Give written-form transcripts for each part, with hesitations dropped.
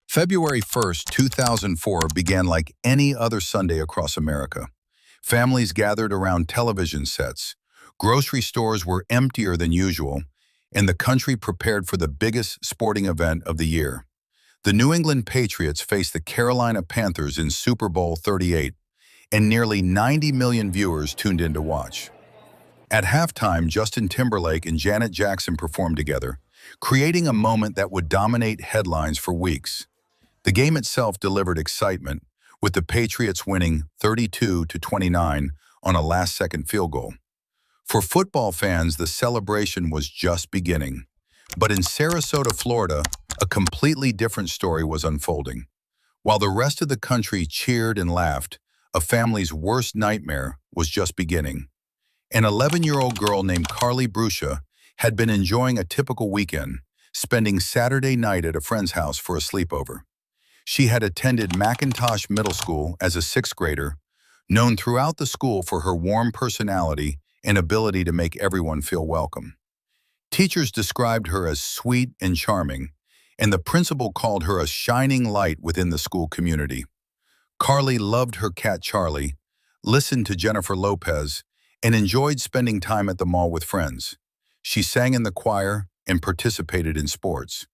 February 1st, 2004 began like any other Sunday across America. Families gathered around television sets. Grocery stores were emptier than usual, and the country prepared for the biggest sporting event of the year. The New England Patriots faced the Carolina Panthers in Super Bowl 38, and nearly 90 million viewers tuned in to watch. At halftime, Justin Timberlake and Janet Jackson performed together, creating a moment that would dominate headlines for weeks. The game itself delivered excitement, with the Patriots winning 32-29 on a last-second field goal. For football fans, the celebration was just beginning. But in Sarasota, Florida, a completely different story was unfolding. While the rest of the country cheered and laughed, a family's worst nightmare was just beginning. An 11-year-old girl named Carly Brucia had been enjoying a typical weekend, spending Saturday night at a friend's house for a sleepover. She had attended McIntosh Middle School as a sixth grader, known throughout the school for her warm personality and ability to make everyone feel welcome. Teachers described her as sweet and charming, and the principal called her a shining light within the school community. Carly loved her cat Charlie, listened to Jennifer Lopez, and enjoyed spending time at the mall with friends. She sang in the choir and participated in sports.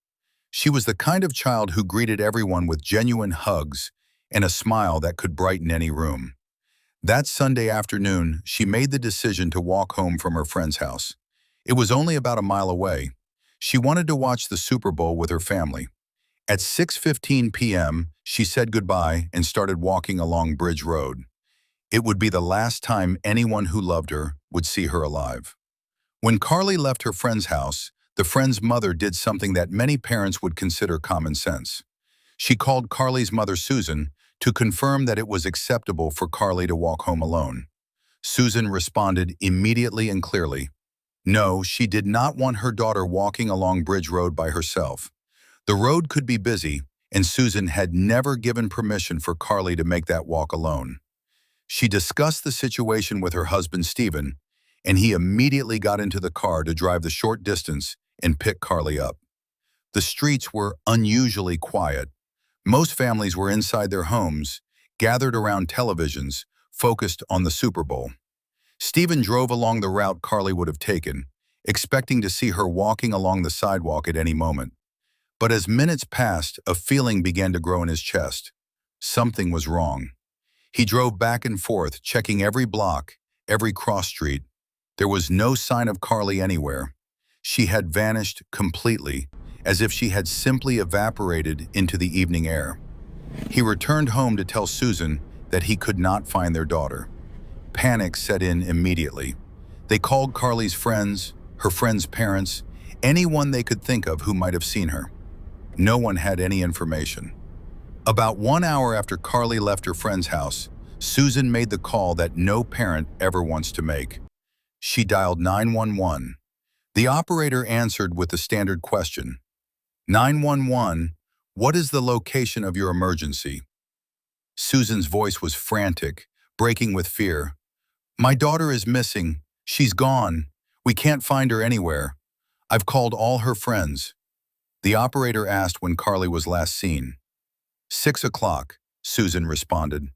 She was the kind of child who greeted everyone with genuine hugs and a smile that could brighten any room. That Sunday afternoon, she made the decision to walk home from her friend's house. It was only about a mile away. She wanted to watch the Super Bowl with her family. At 6:15 p.m., she said goodbye and started walking along Bridge Road. It would be the last time anyone who loved her would see her alive. When Carly left her friend's house, the friend's mother did something that many parents would consider common sense. She called Carly's mother, Susan, to confirm that it was acceptable for Carly to walk home alone. Susan responded immediately and clearly. No, she did not want her daughter walking along Bridge Road by herself. The road could be busy, and Susan had never given permission for Carly to make that walk alone. She discussed the situation with her husband, Stephen, and he immediately got into the car to drive the short distance and pick Carly up. The streets were unusually quiet. Most families were inside their homes, gathered around televisions, focused on the Super Bowl. Stephen drove along the route Carly would have taken, expecting to see her walking along the sidewalk at any moment. But as minutes passed, a feeling began to grow in his chest. Something was wrong. He drove back and forth, checking every block, every cross street. There was no sign of Carly anywhere. She had vanished completely, as if she had simply evaporated into the evening air. He returned home to tell Susan that he could not find their daughter. Panic set in immediately. They called Carly's friends, her friends' parents, anyone they could think of who might have seen her. No one had any information. About 1 hour after Carly left her friend's house, Susan made the call that no parent ever wants to make. She dialed 911. The operator answered with the standard question, 911, what is the location of your emergency? Susan's voice was frantic, breaking with fear. My daughter is missing. She's gone. We can't find her anywhere. I've called all her friends. The operator asked when Carly was last seen. 6 o'clock, Susan responded.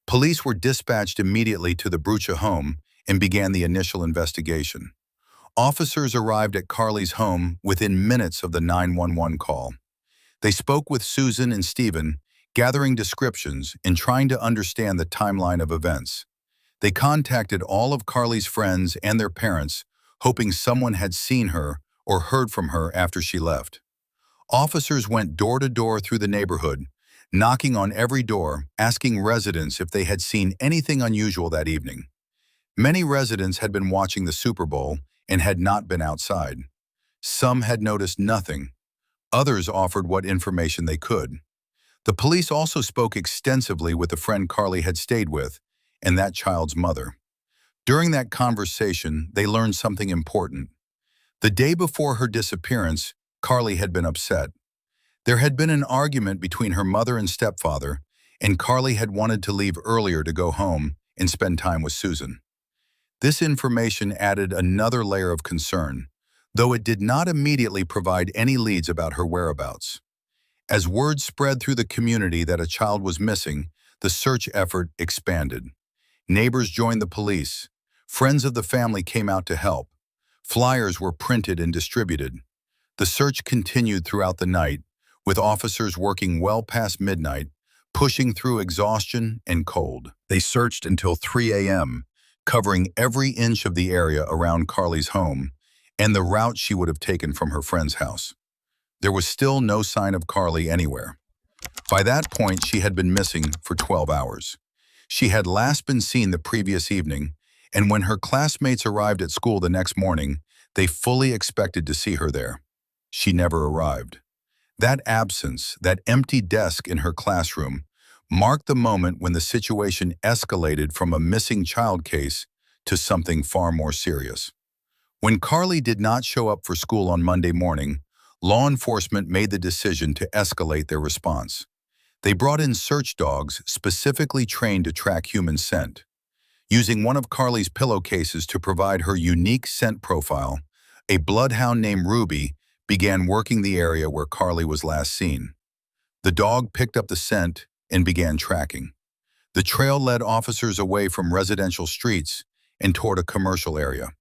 Police were dispatched immediately to the Brucia home and began the initial investigation. Officers arrived at Carly's home within minutes of the 911 call. They spoke with Susan and Stephen, gathering descriptions and trying to understand the timeline of events. They contacted all of Carly's friends and their parents, hoping someone had seen her or heard from her after she left. Officers went door to door through the neighborhood, knocking on every door, asking residents if they had seen anything unusual that evening. Many residents had been watching the Super Bowl and had not been outside. Some had noticed nothing. Others offered what information they could. The police also spoke extensively with the friend Carly had stayed with, and that child's mother. During that conversation, they learned something important. The day before her disappearance, Carly had been upset. There had been an argument between her mother and stepfather, and Carly had wanted to leave earlier to go home and spend time with Susan. This information added another layer of concern, though it did not immediately provide any leads about her whereabouts. As word spread through the community that a child was missing, the search effort expanded. Neighbors joined the police. Friends of the family came out to help. Flyers were printed and distributed. The search continued throughout the night, with officers working well past midnight, pushing through exhaustion and cold. They searched until 3 a.m., covering every inch of the area around Carly's home and the route she would have taken from her friend's house. There was still no sign of Carly anywhere. By that point, she had been missing for 12 hours. She had last been seen the previous evening, and when her classmates arrived at school the next morning, they fully expected to see her there. She never arrived. That absence, that empty desk in her classroom, marked the moment when the situation escalated from a missing child case to something far more serious. When Carly did not show up for school on Monday morning, law enforcement made the decision to escalate their response. They brought in search dogs specifically trained to track human scent. Using one of Carly's pillowcases to provide her unique scent profile, a bloodhound named Ruby began working the area where Carly was last seen. The dog picked up the scent and began tracking. The trail led officers away from residential streets and toward a commercial area.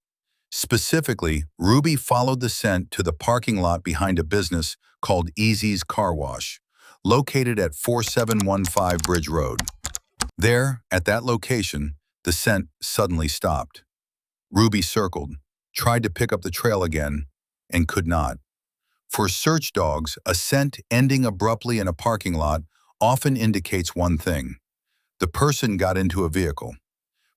Specifically, Ruby followed the scent to the parking lot behind a business called Easy's Car Wash, located at 4715 Bridge Road. There, at that location, the scent suddenly stopped. Ruby circled, tried to pick up the trail again, and could not. For search dogs, a scent ending abruptly in a parking lot often indicates one thing: the person got into a vehicle.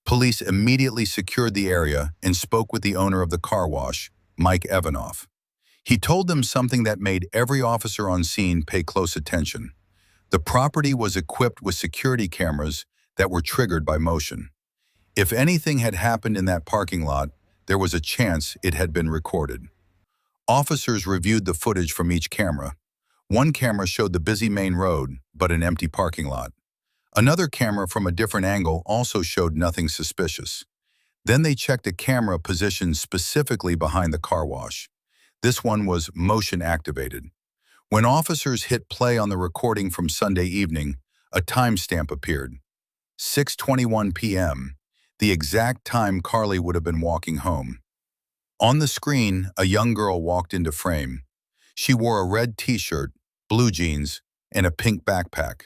Police immediately secured the area and spoke with the owner of the car wash, Mike Evanoff. He told them something that made every officer on scene pay close attention. The property was equipped with security cameras that were triggered by motion. If anything had happened in that parking lot, there was a chance it had been recorded. Officers reviewed the footage from each camera. One camera showed the busy main road, but an empty parking lot. Another camera from a different angle also showed nothing suspicious. Then they checked a camera positioned specifically behind the car wash. This one was motion activated. When officers hit play on the recording from Sunday evening, a timestamp appeared. 6:21 p.m., the exact time Carly would have been walking home. On the screen, a young girl walked into frame. She wore a red t-shirt, blue jeans, and a pink backpack.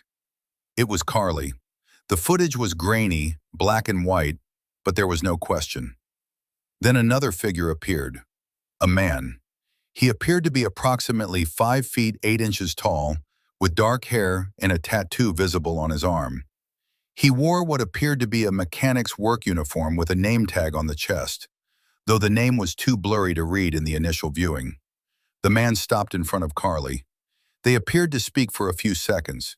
It was Carly. The footage was grainy, black and white, but there was no question. Then another figure appeared. A man. He appeared to be approximately 5 feet 8 inches tall, with dark hair and a tattoo visible on his arm. He wore what appeared to be a mechanic's work uniform with a name tag on the chest, though the name was too blurry to read in the initial viewing. The man stopped in front of Carly. They appeared to speak for a few seconds.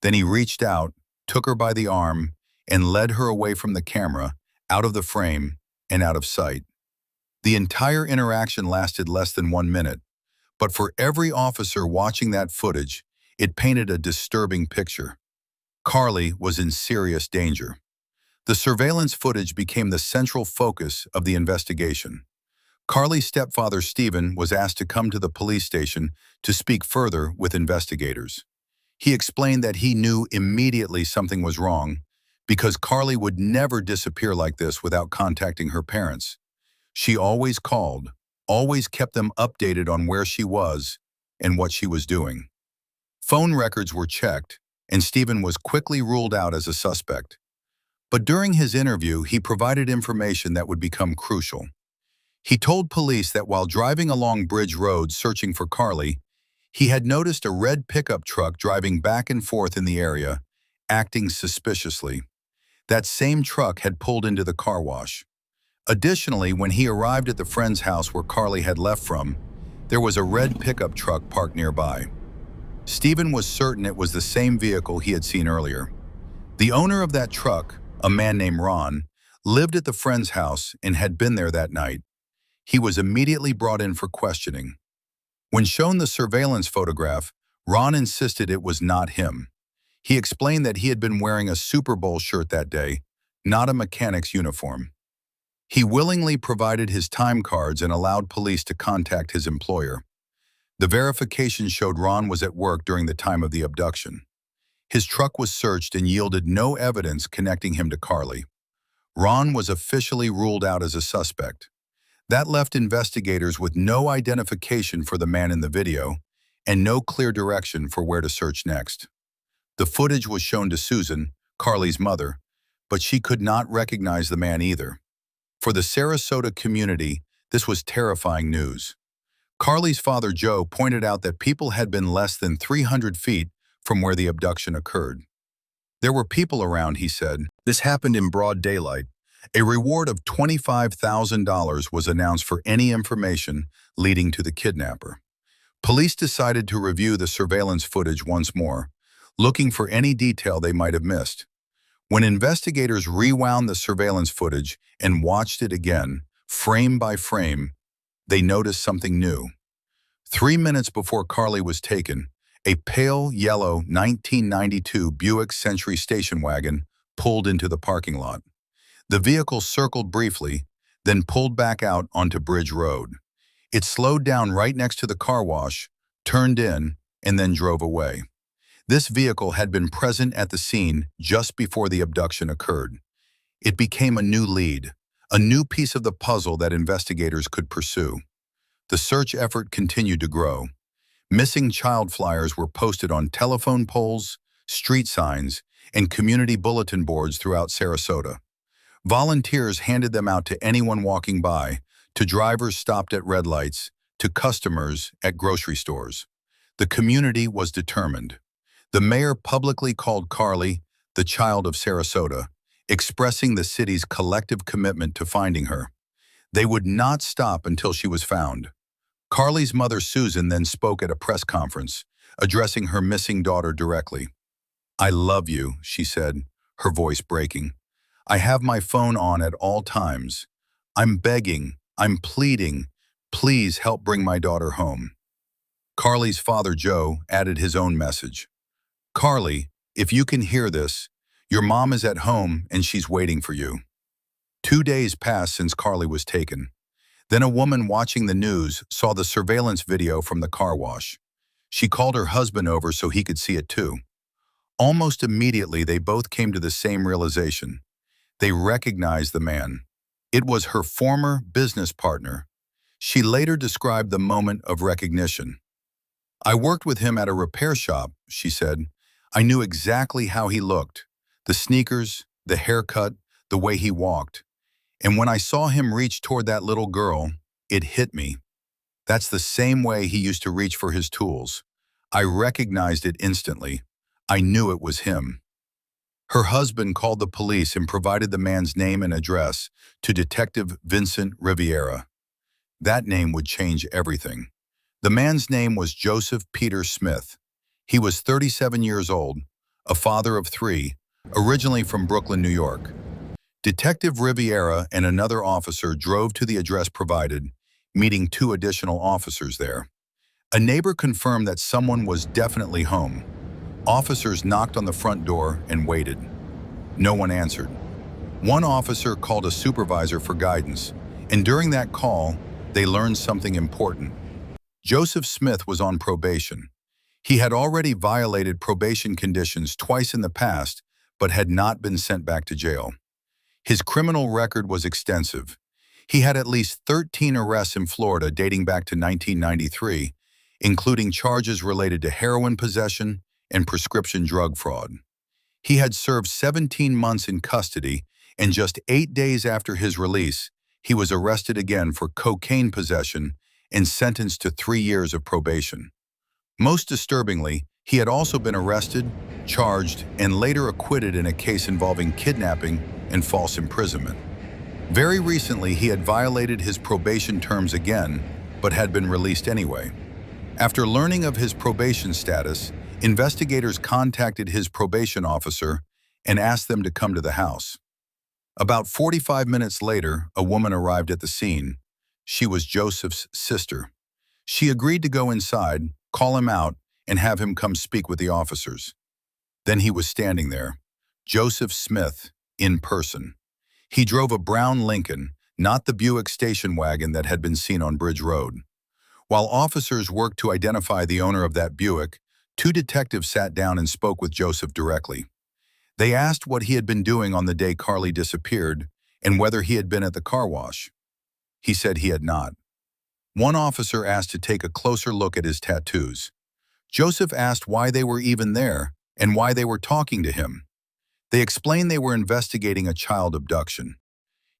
Then he reached out, took her by the arm, and led her away from the camera, out of the frame, and out of sight. The entire interaction lasted less than 1 minute, but for every officer watching that footage, it painted a disturbing picture. Carly was in serious danger. The surveillance footage became the central focus of the investigation. Carly's stepfather, Stephen, was asked to come to the police station to speak further with investigators. He explained that he knew immediately something was wrong because Carly would never disappear like this without contacting her parents. She always called, always kept them updated on where she was and what she was doing. Phone records were checked, and Stephen was quickly ruled out as a suspect. But during his interview, he provided information that would become crucial. He told police that while driving along Bridge Road searching for Carly, he had noticed a red pickup truck driving back and forth in the area, acting suspiciously. That same truck had pulled into the car wash. Additionally, when he arrived at the friend's house where Carly had left from, there was a red pickup truck parked nearby. Stephen was certain it was the same vehicle he had seen earlier. The owner of that truck, a man named Ron, lived at the friend's house and had been there that night. He was immediately brought in for questioning. When shown the surveillance photograph, Ron insisted it was not him. He explained that he had been wearing a Super Bowl shirt that day, not a mechanic's uniform. He willingly provided his time cards and allowed police to contact his employer. The verification showed Ron was at work during the time of the abduction. His truck was searched and yielded no evidence connecting him to Carly. Ron was officially ruled out as a suspect. That left investigators with no identification for the man in the video and no clear direction for where to search next. The footage was shown to Susan, Carly's mother, but she could not recognize the man either. For the Sarasota community, this was terrifying news. Carly's father, Joe, pointed out that people had been less than 300 feet from where the abduction occurred. There were people around, he said. This happened in broad daylight. A reward of $25,000 was announced for any information leading to the kidnapper. Police decided to review the surveillance footage once more, looking for any detail they might have missed. When investigators rewound the surveillance footage and watched it again, frame by frame, they noticed something new. 3 minutes before Carly was taken, a pale yellow 1992 Buick Century station wagon pulled into the parking lot. The vehicle circled briefly, then pulled back out onto Bridge Road. It slowed down right next to the car wash, turned in, and then drove away. This vehicle had been present at the scene just before the abduction occurred. It became a new lead, a new piece of the puzzle that investigators could pursue. The search effort continued to grow. Missing child flyers were posted on telephone poles, street signs, and community bulletin boards throughout Sarasota. Volunteers handed them out to anyone walking by, to drivers stopped at red lights, to customers at grocery stores. The community was determined. The mayor publicly called Carly the child of Sarasota, expressing the city's collective commitment to finding her. They would not stop until she was found. Carly's mother, Susan, then spoke at a press conference, addressing her missing daughter directly. "I love you," she said, her voice breaking. "I have my phone on at all times. I'm begging, I'm pleading, please help bring my daughter home." Carly's father, Joe, added his own message. "Carly, if you can hear this, your mom is at home and she's waiting for you." 2 days passed since Carly was taken. Then a woman watching the news saw the surveillance video from the car wash. She called her husband over so he could see it too. Almost immediately, they both came to the same realization. They recognized the man. It was her former business partner. She later described the moment of recognition. "I worked with him at a repair shop," she said. "I knew exactly how he looked. The sneakers, the haircut, the way he walked. And when I saw him reach toward that little girl, it hit me. That's the same way he used to reach for his tools. I recognized it instantly. I knew it was him." Her husband called the police and provided the man's name and address to Detective Vincent Riviera. That name would change everything. The man's name was Joseph Peter Smith. He was 37 years old, a father of 3, originally from Brooklyn, New York. Detective Riviera and another officer drove to the address provided, meeting 2 additional officers there. A neighbor confirmed that someone was definitely home. Officers knocked on the front door and waited. No one answered. One officer called a supervisor for guidance, and during that call, they learned something important. Joseph Smith was on probation. He had already violated probation conditions twice in the past, but had not been sent back to jail. His criminal record was extensive. He had at least 13 arrests in Florida dating back to 1993, including charges related to heroin possession and prescription drug fraud. He had served 17 months in custody, and just 8 days after his release, he was arrested again for cocaine possession and sentenced to 3 years of probation. Most disturbingly, he had also been arrested, charged, and later acquitted in a case involving kidnapping and false imprisonment. Very recently, he had violated his probation terms again, but had been released anyway. After learning of his probation status, investigators contacted his probation officer and asked them to come to the house. About 45 minutes later, a woman arrived at the scene. She was Joseph's sister. She agreed to go inside, call him out, and have him come speak with the officers. Then he was standing there, Joseph Smith, in person. He drove a brown Lincoln, not the Buick station wagon that had been seen on Bridge Road. While officers worked to identify the owner of that Buick, two detectives sat down and spoke with Joseph directly. They asked what he had been doing on the day Carly disappeared and whether he had been at the car wash. He said he had not. One officer asked to take a closer look at his tattoos. Joseph asked why they were even there and why they were talking to him. They explained they were investigating a child abduction.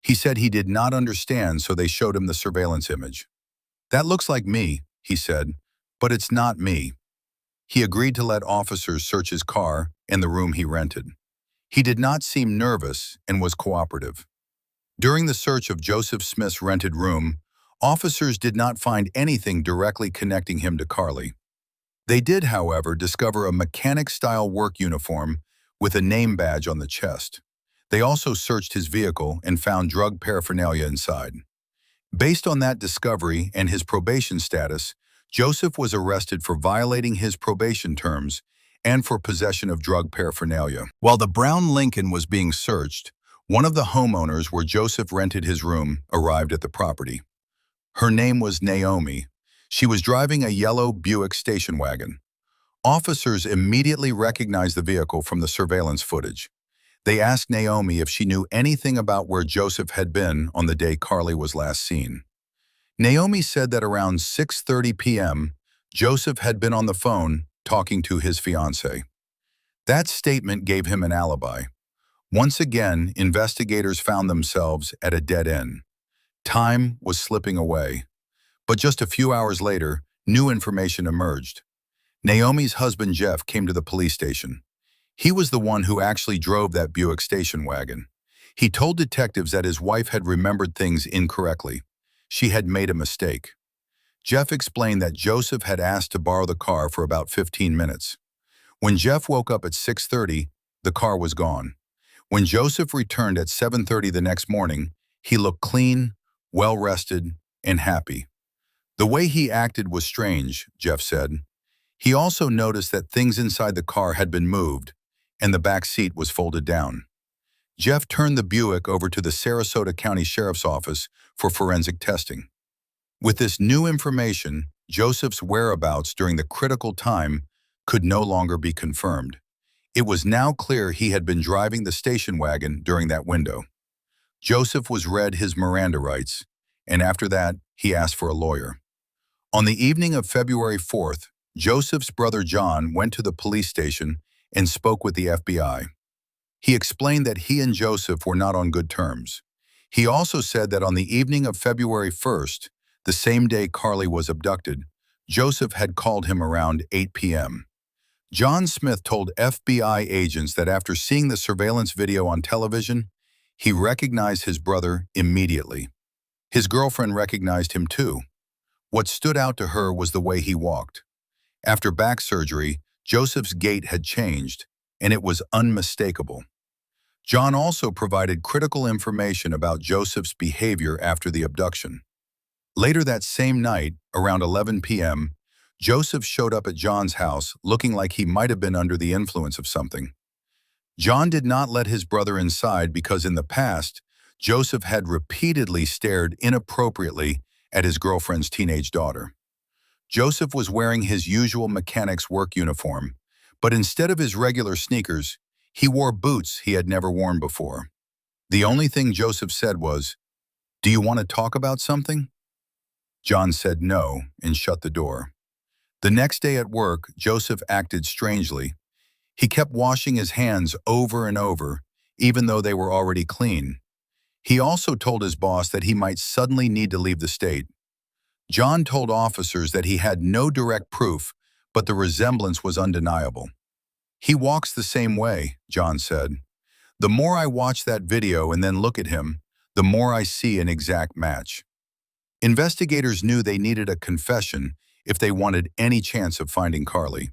He said he did not understand, so they showed him the surveillance image. "That looks like me," he said, "but it's not me." He agreed to let officers search his car and the room he rented. He did not seem nervous and was cooperative. During the search of Joseph Smith's rented room, officers did not find anything directly connecting him to Carly. They did, however, discover a mechanic-style work uniform with a name badge on the chest. They also searched his vehicle and found drug paraphernalia inside. Based on that discovery and his probation status, Joseph was arrested for violating his probation terms and for possession of drug paraphernalia. While the brown Lincoln was being searched, one of the homeowners where Joseph rented his room arrived at the property. Her name was Naomi. She was driving a yellow Buick station wagon. Officers immediately recognized the vehicle from the surveillance footage. They asked Naomi if she knew anything about where Joseph had been on the day Carly was last seen. Naomi said that around 6:30 p.m., Joseph had been on the phone talking to his fiancée. That statement gave him an alibi. Once again, investigators found themselves at a dead end. Time was slipping away. But just a few hours later, new information emerged. Naomi's husband Jeff came to the police station. He was the one who actually drove that Buick station wagon. He told detectives that his wife had remembered things incorrectly. She had made a mistake. Jeff explained that Joseph had asked to borrow the car for about 15 minutes. When Jeff woke up at 6:30, the car was gone. When Joseph returned at 7:30 the next morning, he looked clean, well-rested, and happy. The way he acted was strange, Jeff said. He also noticed that things inside the car had been moved, and the back seat was folded down. Jeff turned the Buick over to the Sarasota County Sheriff's Office for forensic testing. With this new information, Joseph's whereabouts during the critical time could no longer be confirmed. It was now clear he had been driving the station wagon during that window. Joseph was read his Miranda rights, and after that, he asked for a lawyer. On the evening of February 4th, Joseph's brother John went to the police station and spoke with the FBI. He explained that he and Joseph were not on good terms. He also said that on the evening of February 1st, the same day Carly was abducted, Joseph had called him around 8 p.m. John Smith told FBI agents that after seeing the surveillance video on television, he recognized his brother immediately. His girlfriend recognized him too. What stood out to her was the way he walked. After back surgery, Joseph's gait had changed, and it was unmistakable. John also provided critical information about Joseph's behavior after the abduction. Later that same night, around 11 p.m., Joseph showed up at John's house looking like he might have been under the influence of something. John did not let his brother inside because in the past, Joseph had repeatedly stared inappropriately at his girlfriend's teenage daughter. Joseph was wearing his usual mechanic's work uniform, but instead of his regular sneakers, he wore boots he had never worn before. The only thing Joseph said was, "Do you want to talk about something?" John said no and shut the door. The next day at work, Joseph acted strangely. He kept washing his hands over and over, even though they were already clean. He also told his boss that he might suddenly need to leave the state. John told officers that he had no direct proof, but the resemblance was undeniable. "He walks the same way," John said. "The more I watch that video and then look at him, the more I see an exact match." Investigators knew they needed a confession if they wanted any chance of finding Carly.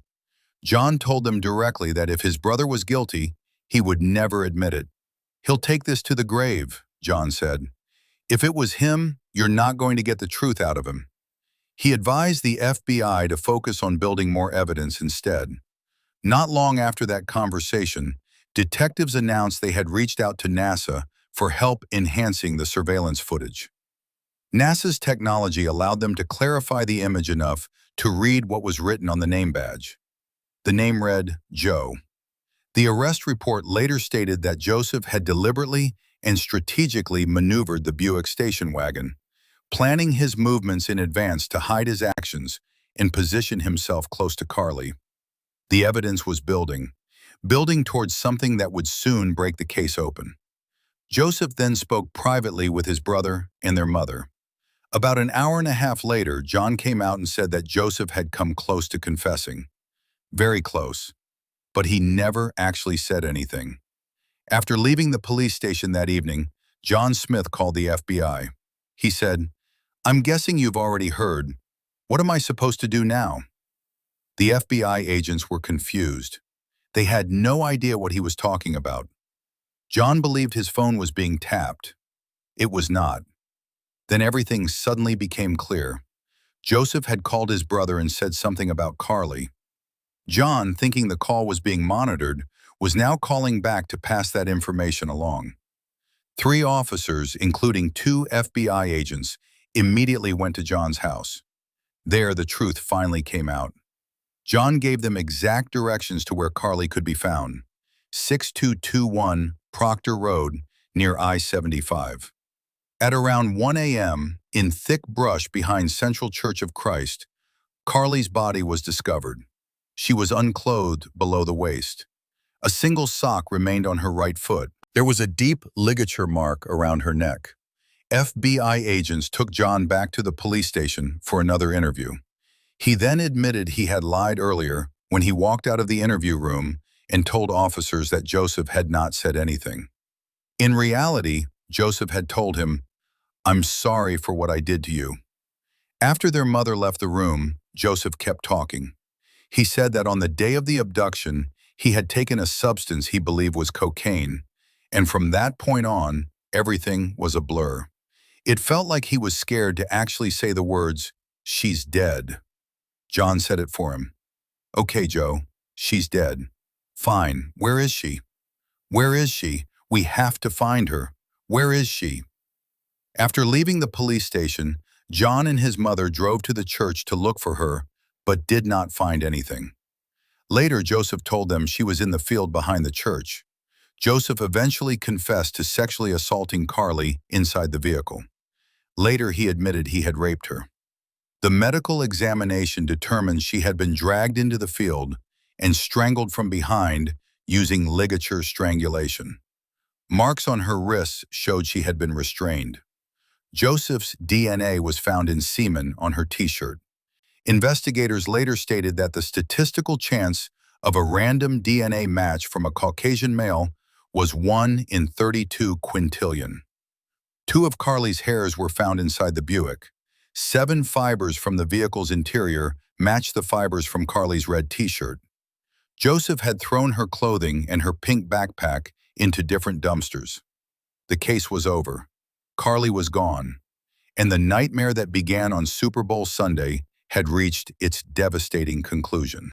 John told them directly that if his brother was guilty, he would never admit it. "He'll take this to the grave," John said. "If it was him, you're not going to get the truth out of him." He advised the FBI to focus on building more evidence instead. Not long after that conversation, detectives announced they had reached out to NASA for help enhancing the surveillance footage. NASA's technology allowed them to clarify the image enough to read what was written on the name badge. The name read Joe. The arrest report later stated that Joseph had deliberately and strategically maneuvered the Buick station wagon, planning his movements in advance to hide his actions and position himself close to Carly. The evidence was building towards something that would soon break the case open. Joseph then spoke privately with his brother and their mother. About an hour and a half later, John came out and said that Joseph had come close to confessing. Very close. But he never actually said anything. After leaving the police station that evening, John Smith called the FBI. He said, "I'm guessing you've already heard. What am I supposed to do now?" The FBI agents were confused. They had no idea what he was talking about. John believed his phone was being tapped. It was not. Then everything suddenly became clear. Joseph had called his brother and said something about Carly. John, thinking the call was being monitored, was now calling back to pass that information along. 3 officers, including 2 FBI agents, immediately went to John's house. There, the truth finally came out. John gave them exact directions to where Carly could be found: 6221 Proctor Road, near I-75. At around 1 a.m., in thick brush behind Central Church of Christ, Carly's body was discovered. She was unclothed below the waist. A single sock remained on her right foot. There was a deep ligature mark around her neck. FBI agents took John back to the police station for another interview. He then admitted he had lied earlier when he walked out of the interview room and told officers that Joseph had not said anything. In reality, Joseph had told him, "I'm sorry for what I did to you." After their mother left the room, Joseph kept talking. He said that on the day of the abduction, he had taken a substance he believed was cocaine, and from that point on, everything was a blur. It felt like he was scared to actually say the words, "She's dead." John said it for him. "Okay, Joe, she's dead. Fine, where is she? Where is she? We have to find her. Where is she?" After leaving the police station, John and his mother drove to the church to look for her, but did not find anything. Later, Joseph told them she was in the field behind the church. Joseph eventually confessed to sexually assaulting Carly inside the vehicle. Later, he admitted he had raped her. The medical examination determined she had been dragged into the field and strangled from behind using ligature strangulation. Marks on her wrists showed she had been restrained. Joseph's DNA was found in semen on her t-shirt. Investigators later stated that the statistical chance of a random DNA match from a Caucasian male was 1 in 32 quintillion. 2 of Carly's hairs were found inside the Buick. 7 fibers from the vehicle's interior matched the fibers from Carly's red t-shirt. Joseph had thrown her clothing and her pink backpack into different dumpsters. The case was over. Carly was gone, and the nightmare that began on Super Bowl Sunday had reached its devastating conclusion.